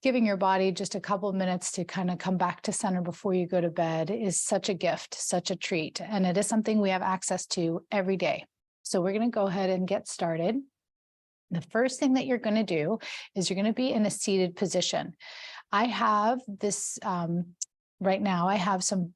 giving your body just a couple of minutes to kind of come back to center before you go to bed is such a gift, such a treat. And it is something we have access to every day. So we're going to go ahead and get started. The first thing that you're going to do is you're going to be in a seated position. I have this, right now, I have some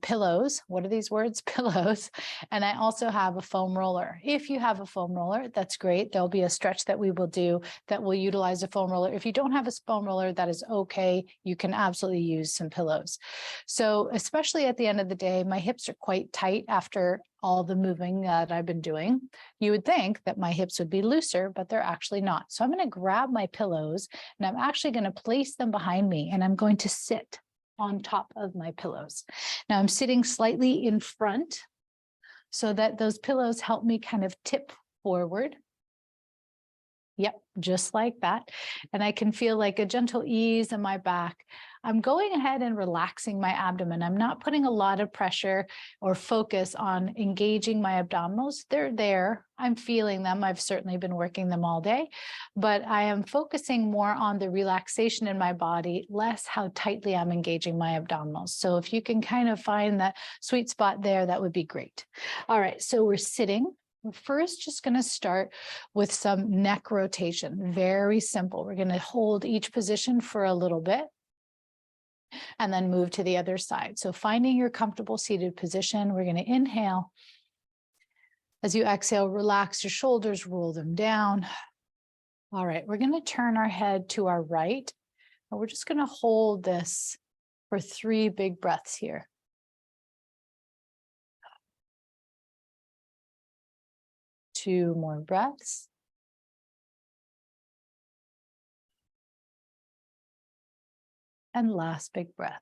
pillows. What are these words? Pillows. And I also have a foam roller. If you have a foam roller, that's great. There'll be a stretch that we will do that will utilize a foam roller. If you don't have a foam roller, that is okay. You can absolutely use some pillows. So especially at the end of the day, my hips are quite tight after all the moving that I've been doing. You would think that my hips would be looser, but they're actually not. So I'm going to grab my pillows and I'm actually going to place them behind me and I'm going to sit on top of my pillows. Now I'm sitting slightly in front so that those pillows help me kind of tip forward. Yep, just like that. And I can feel like a gentle ease in my back. I'm going ahead and relaxing my abdomen. I'm not putting a lot of pressure or focus on engaging my abdominals. They're there. I'm feeling them. I've certainly been working them all day, but I am focusing more on the relaxation in my body, less how tightly I'm engaging my abdominals. So if you can kind of find that sweet spot there, that would be great. All right, so we're sitting. We're first just going to start with some neck rotation. Very simple. We're going to hold each position for a little bit and then move to the other side. So finding your comfortable seated position, we're going to inhale. As you exhale, relax your shoulders, roll them down. All right, we're going to turn our head to our right. And we're just going to hold this for 3 big breaths here. Two more breaths. And last big breath.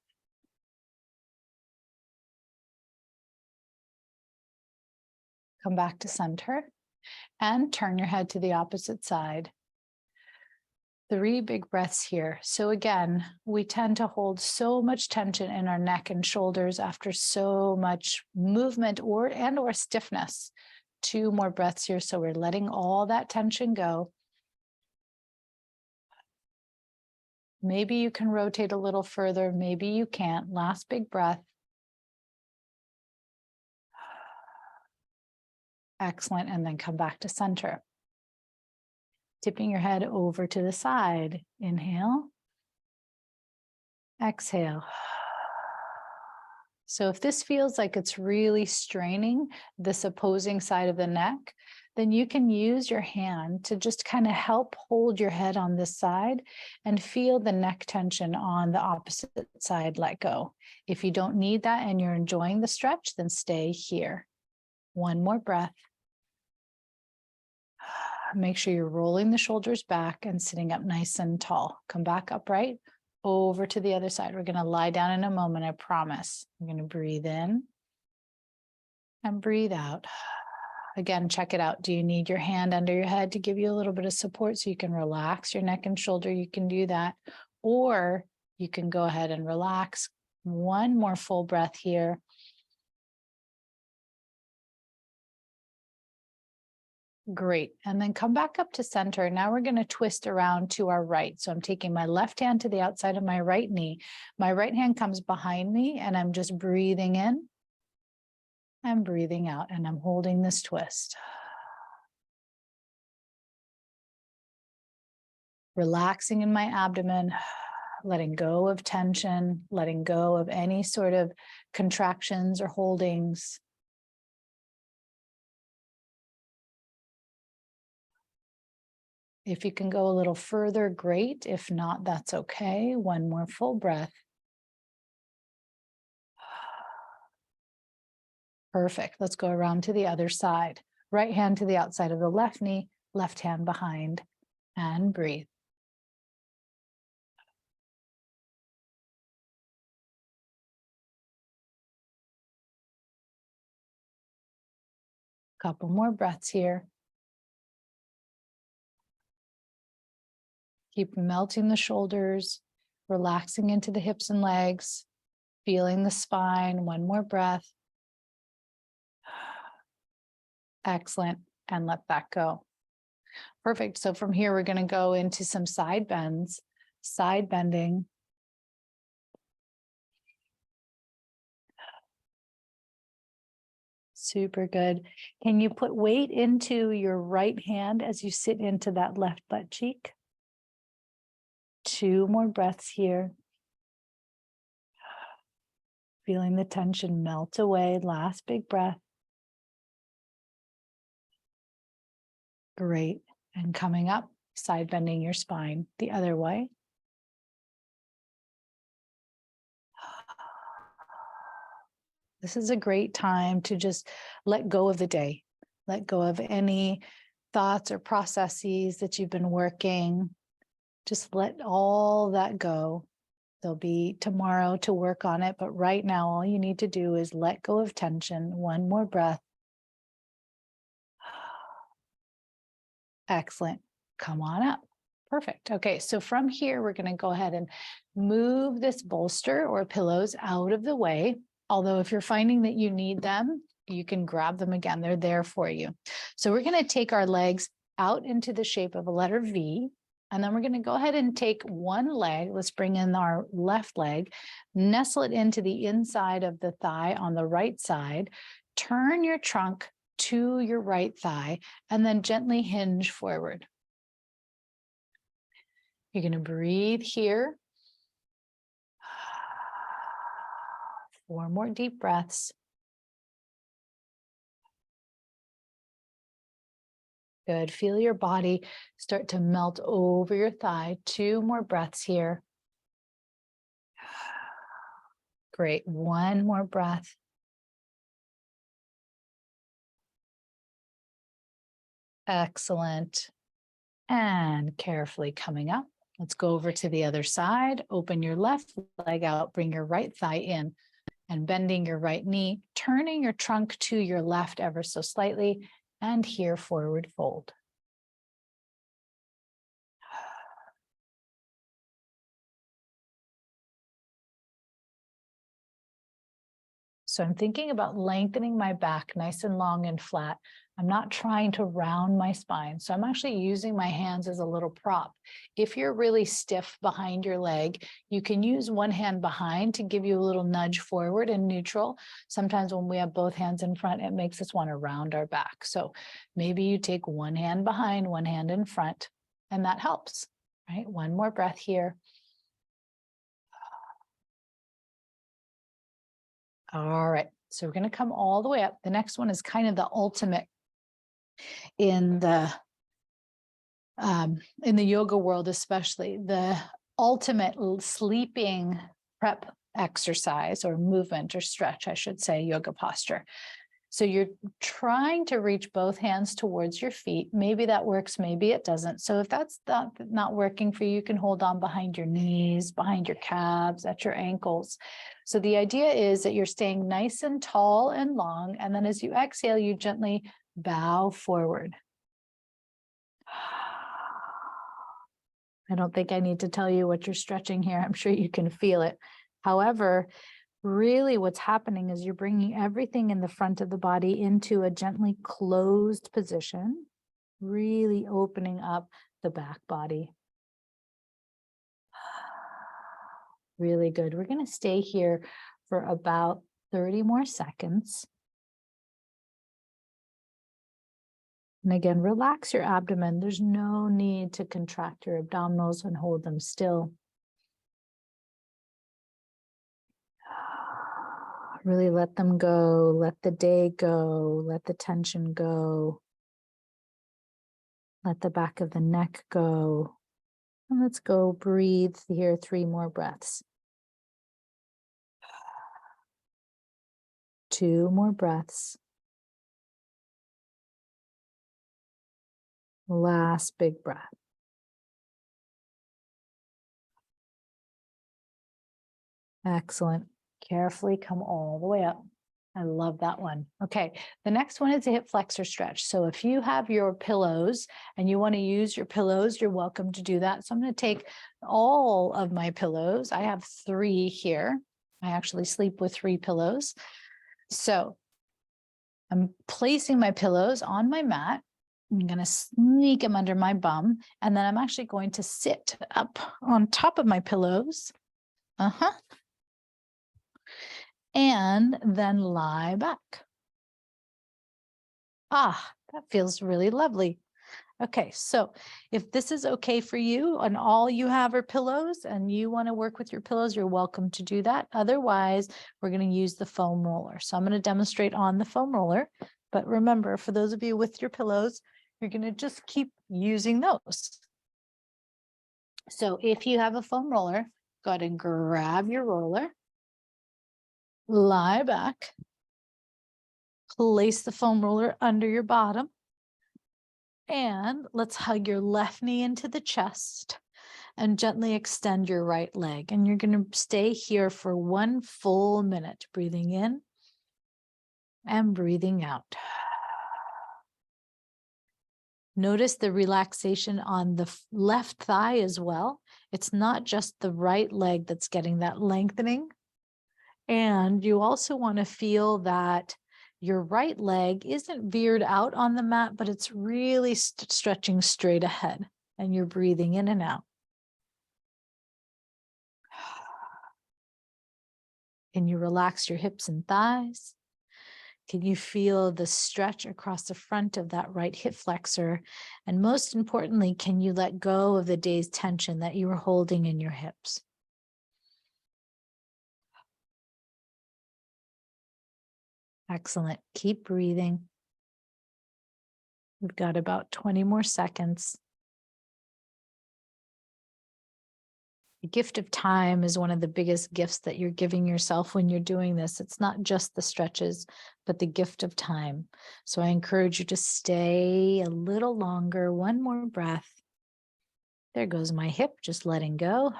Come back to center and turn your head to the opposite side. 3 big breaths here. So again, we tend to hold so much tension in our neck and shoulders after so much movement or stiffness. 2 more breaths here. So we're letting all that tension go. Maybe you can rotate a little further. Maybe you can't. Last big breath. Excellent. And then come back to center. Tipping your head over to the side. Inhale. Exhale. So if this feels like it's really straining this opposing side of the neck, then you can use your hand to just kind of help hold your head on this side and feel the neck tension on the opposite side let go. If you don't need that and you're enjoying the stretch, then stay here. 1 more breath. Make sure you're rolling the shoulders back and sitting up nice and tall. Come back upright. Over to the other side. We're going to lie down in a moment, I promise. We're going to breathe in and breathe out. Again, check it out. Do you need your hand under your head to give you a little bit of support so you can relax your neck and shoulder? You can do that. Or you can go ahead and relax. 1 more full breath here. Great. And then come back up to center. Now we're going to twist around to our right. So I'm taking my left hand to the outside of my right knee. My right hand comes behind me and I'm just breathing in and breathing out. And I'm holding this twist. Relaxing in my abdomen, letting go of tension, letting go of any sort of contractions or holdings. If you can go a little further, great. If not, that's okay. 1 more full breath. Perfect. Let's go around to the other side. Right hand to the outside of the left knee, left hand behind, and breathe. Couple more breaths here. Keep melting the shoulders, relaxing into the hips and legs, feeling the spine. 1 more breath. Excellent. And let that go. Perfect. So from here, we're going to go into some side bends, side bending. Super good. Can you put weight into your right hand as you sit into that left butt cheek? 2 more breaths here. Feeling the tension melt away. Last big breath. Great. And coming up, side bending your spine the other way. This is a great time to just let go of the day. Let go of any thoughts or processes that you've been working. Just let all that go. There'll be tomorrow to work on it, but right now, all you need to do is let go of tension. 1 more breath. Excellent. Come on up. Perfect. Okay, so from here, we're going to go ahead and move this bolster or pillows out of the way. Although if you're finding that you need them, you can grab them again. They're there for you. So we're going to take our legs out into the shape of a letter V. And then we're going to go ahead and take one leg. Let's bring in our left leg, nestle it into the inside of the thigh on the right side. Turn your trunk to your right thigh and then gently hinge forward. You're going to breathe here. 4 more deep breaths. Good. Feel your body start to melt over your thigh. 2 more breaths here. Great. 1 more breath. Excellent. And carefully coming up. Let's go over to the other side. Open your left leg out. Bring your right thigh in and bending your right knee, turning your trunk to your left ever so slightly, and here forward fold. So I'm thinking about lengthening my back nice and long and flat. I'm not trying to round my spine. So I'm actually using my hands as a little prop. If you're really stiff behind your leg, you can use one hand behind to give you a little nudge forward and neutral. Sometimes when we have both hands in front, it makes us want to round our back. So maybe you take one hand behind, one hand in front, and that helps, right? 1 more breath here. All right, so we're going to come all the way up. The next one is kind of the ultimate in the yoga world, especially the ultimate sleeping prep exercise or movement or stretch, I should say, yoga posture. So you're trying to reach both hands towards your feet. Maybe that works, maybe it doesn't. So if that's not working for you, you can hold on behind your knees, behind your calves, at your ankles. So the idea is that you're staying nice and tall and long. And then as you exhale, you gently bow forward. I don't think I need to tell you what you're stretching here. I'm sure you can feel it. However, really what's happening is you're bringing everything in the front of the body into a gently closed position, really opening up the back body. Really good. We're going to stay here for about 30 more seconds. And again, relax your abdomen. There's no need to contract your abdominals and hold them still. Really let them go. Let the day go. Let the tension go. Let the back of the neck go. And let's go breathe here 3 more breaths. 2 more breaths. Last big breath. Excellent. Carefully come all the way up. I love that one. Okay, the next one is a hip flexor stretch. So if you have your pillows and you want to use your pillows, you're welcome to do that. So I'm going to take all of my pillows. I have 3 here. I actually sleep with 3 pillows. So I'm placing my pillows on my mat. I'm going to sneak them under my bum, and then I'm actually going to sit up on top of my pillows. And then lie back. Ah, that feels really lovely. Okay, so if this is okay for you and all you have are pillows and you want to work with your pillows, you're welcome to do that. Otherwise, we're going to use the foam roller. So I'm going to demonstrate on the foam roller. But remember, for those of you with your pillows, you're going to just keep using those. So if you have a foam roller, go ahead and grab your roller, lie back, place the foam roller under your bottom, and let's hug your left knee into the chest and gently extend your right leg. And you're going to stay here for 1 full minute, breathing in and breathing out. Notice the relaxation on the left thigh as well. It's not just the right leg that's getting that lengthening. And you also want to feel that your right leg isn't veered out on the mat, but it's really stretching straight ahead, and you're breathing in and out. Can you relax your hips and thighs? Can you feel the stretch across the front of that right hip flexor? And most importantly, can you let go of the day's tension that you were holding in your hips? Excellent. Keep breathing. We've got about 20 more seconds. The gift of time is one of the biggest gifts that you're giving yourself when you're doing this. It's not just the stretches, but the gift of time. So I encourage you to stay a little longer. One more breath. There goes my hip, just letting go.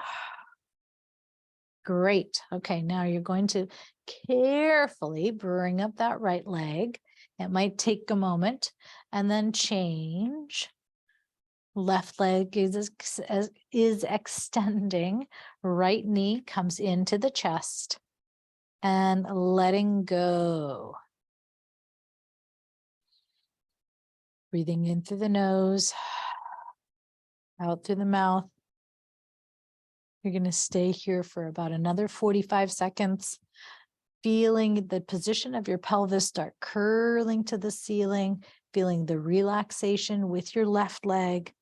Great. Okay, now you're going to carefully bring up that right leg. It might take a moment, and then change. Left leg is extending. Right knee comes into the chest and letting go. Breathing in through the nose, out through the mouth. You're going to stay here for about another 45 seconds, feeling the position of your pelvis start curling to the ceiling, feeling the relaxation with your left leg,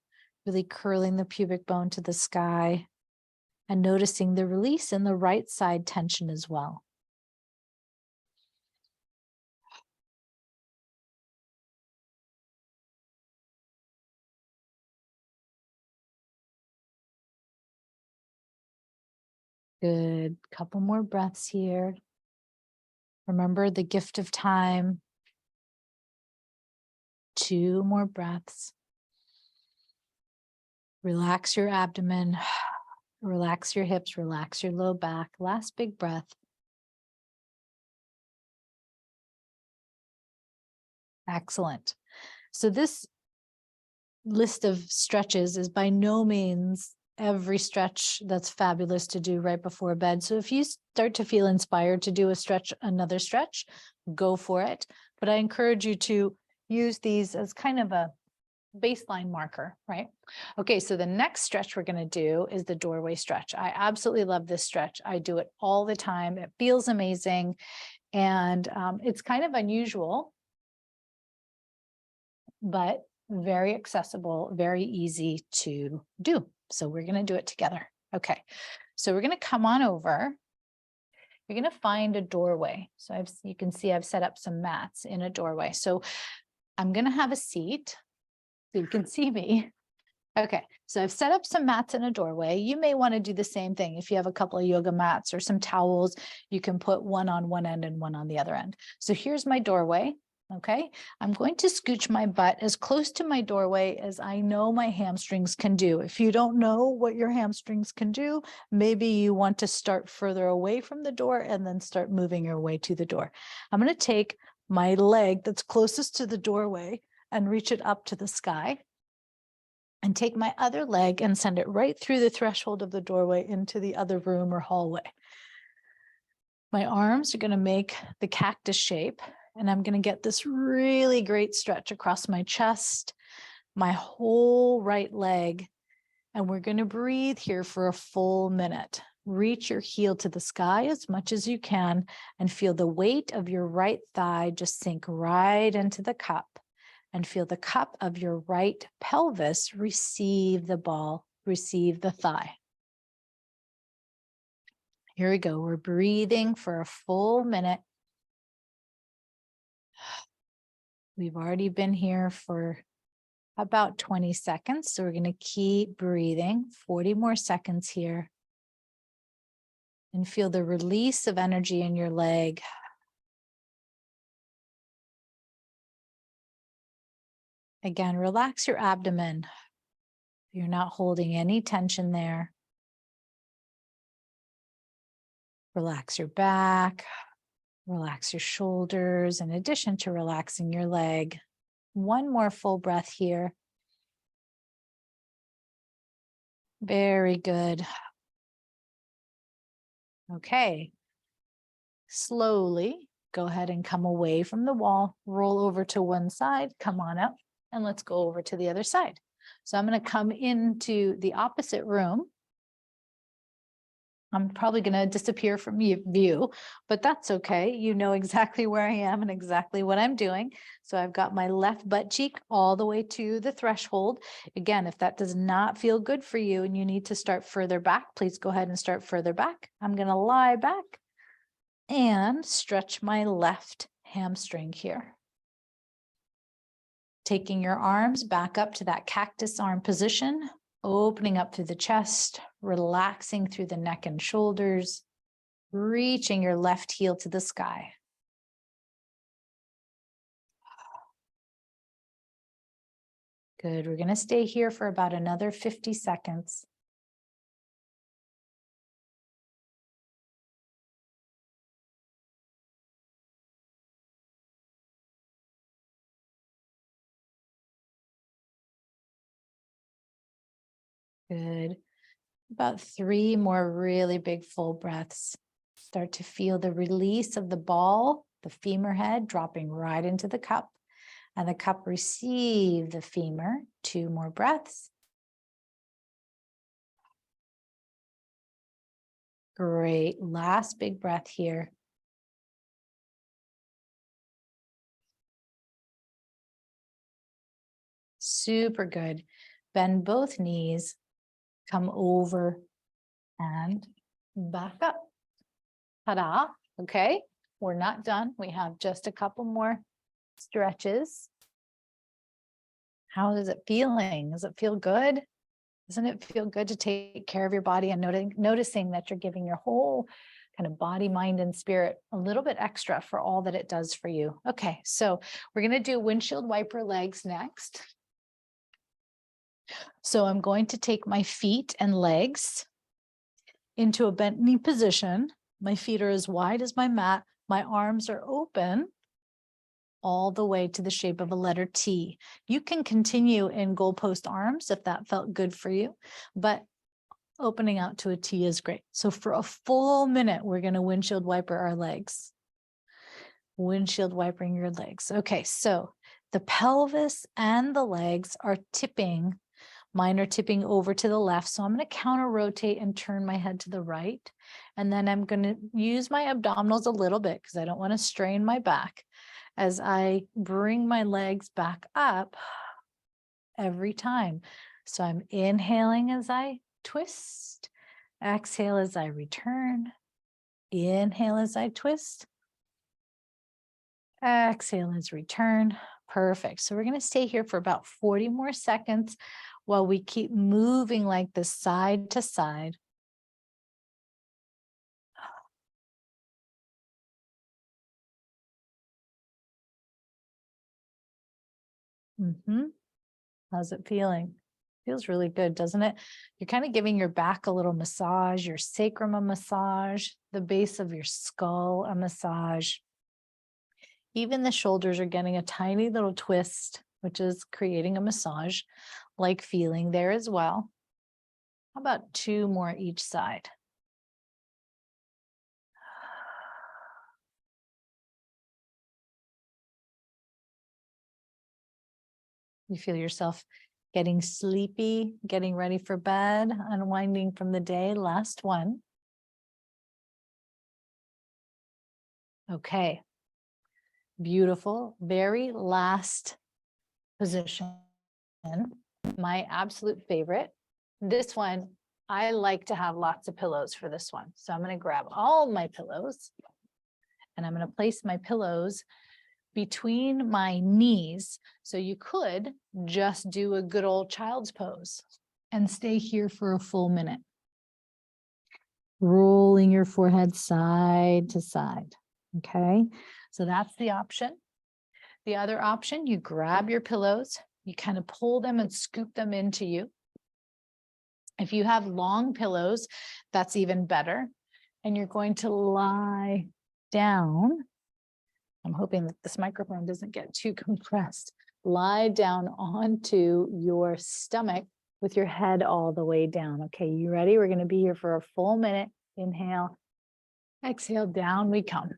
really curling the pubic bone to the sky, and noticing the release in the right side tension as well. Good. Couple more breaths here. Remember the gift of time. 2 more breaths. Relax your abdomen, relax your hips, relax your low back. Last big breath. Excellent. So this list of stretches is by no means every stretch that's fabulous to do right before bed. So if you start to feel inspired to do a stretch, another stretch, go for it. But I encourage you to use these as kind of a baseline marker, right? Okay, so the next stretch we're going to do is the doorway stretch. I absolutely love this stretch. I do it all the time. It feels amazing. And it's kind of unusual, but very accessible, very easy to do. So we're going to do it together. Okay, so we're going to come on over. You're going to find a doorway. So you can see I've set up some mats in a doorway. So I'm going to have a seat so you can see me. Okay, so I've set up some mats in a doorway. You may want to do the same thing. If you have a couple of yoga mats or some towels, you can put one on one end and one on the other end. So here's my doorway. Okay, I'm going to scooch my butt as close to my doorway as I know my hamstrings can do. If you don't know what your hamstrings can do, maybe you want to start further away from the door and then start moving your way to the door. I'm going to take my leg that's closest to the doorway and reach it up to the sky, and take my other leg and send it right through the threshold of the doorway into the other room or hallway. My arms are going to make the cactus shape, And I'm going to get this really great stretch across my chest, my whole right leg. And we're going to breathe here for a full minute. Reach your heel to the sky as much as you can and feel the weight of your right thigh just sink right into the cup, and feel the cup of your right pelvis receive the ball, receive the thigh. Here we go. We're breathing for a full minute. We've already been here for about 20 seconds, so we're going to keep breathing. 40 more seconds here. And feel the release of energy in your leg. Again, relax your abdomen. You're not holding any tension there. Relax your back. Relax your shoulders, in addition to relaxing your leg. One more full breath here. Very good. Okay. Slowly go ahead and come away from the wall, roll over to one side, come on up, and let's go over to the other side. So I'm going to come into the opposite room. I'm probably going to disappear from your view, but that's okay. You know exactly where I am and exactly what I'm doing. So I've got my left butt cheek all the way to the threshold. Again, if that does not feel good for you and you need to start further back, please go ahead and start further back. I'm going to lie back and stretch my left hamstring here. Taking your arms back up to that cactus arm position, opening up through the chest, relaxing through the neck and shoulders, reaching your left heel to the sky. Good. We're going to stay here for about another 50 seconds. Good. About 3 more really big full breaths. Start to feel the release of the ball, the femur head dropping right into the cup, and the cup receive the femur. 2 more breaths. Great. Last big breath here. Super good. Bend both knees. Come over and back up. Ta-da. Okay, we're not done. We have just a couple more stretches. How is it feeling? Does it feel good? Doesn't it feel good to take care of your body and noticing that you're giving your whole kind of body, mind, and spirit a little bit extra for all that it does for you? Okay, so we're going to do windshield wiper legs next. So I'm going to take my feet and legs into a bent knee position. My feet are as wide as my mat. My arms are open all the way to the shape of a letter T. You can continue in goalpost arms if that felt good for you, but opening out to a T is great. So for a full minute, we're going to windshield wiper our legs. Windshield wipering your legs. Okay, so the pelvis and the legs are tipping. Mine are tipping over to the left. So I'm going to counter rotate and turn my head to the right. And then I'm going to use my abdominals a little bit because I don't want to strain my back as I bring my legs back up every time. So I'm inhaling as I twist, exhale as I return, inhale as I twist, exhale as return. Perfect. So we're going to stay here for about 40 more seconds while we keep moving like this side to side. How's it feeling? Feels really good, doesn't it? You're kind of giving your back a little massage, your sacrum a massage, the base of your skull a massage. Even the shoulders are getting a tiny little twist, which is creating a massage-like feeling there as well. How about 2 more each side? You feel yourself getting sleepy, getting ready for bed, unwinding from the day. Last one. Okay. Beautiful. Very last position. My absolute favorite. This one, I like to have lots of pillows for this one. So I'm going to grab all my pillows and I'm going to place my pillows between my knees. So you could just do a good old child's pose and stay here for a full minute. Rolling your forehead side to side. Okay, so that's the option. The other option, you grab your pillows, you kind of pull them and scoop them into you. If you have long pillows, that's even better. And you're going to lie down. I'm hoping that this microphone doesn't get too compressed. Lie down onto your stomach with your head all the way down. Okay, you ready? We're going to be here for a full minute. Inhale, exhale, down we come.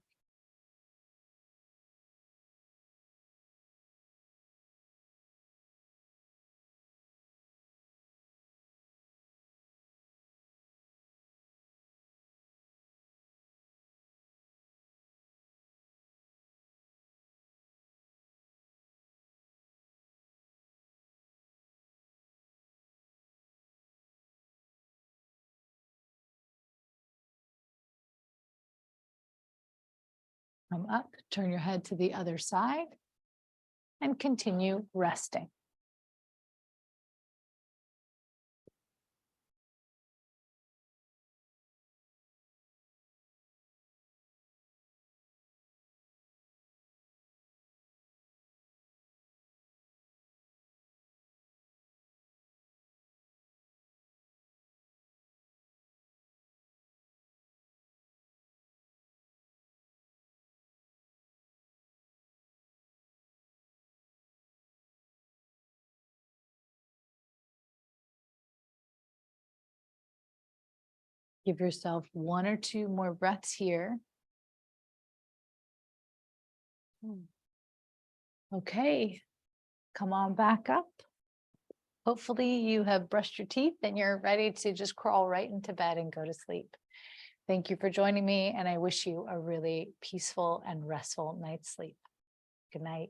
Come up, turn your head to the other side, and continue resting. Give yourself 1 or 2 more breaths here. Okay, come on back up. Hopefully you have brushed your teeth and you're ready to just crawl right into bed and go to sleep. Thank you for joining me, and I wish you a really peaceful and restful night's sleep. Good night.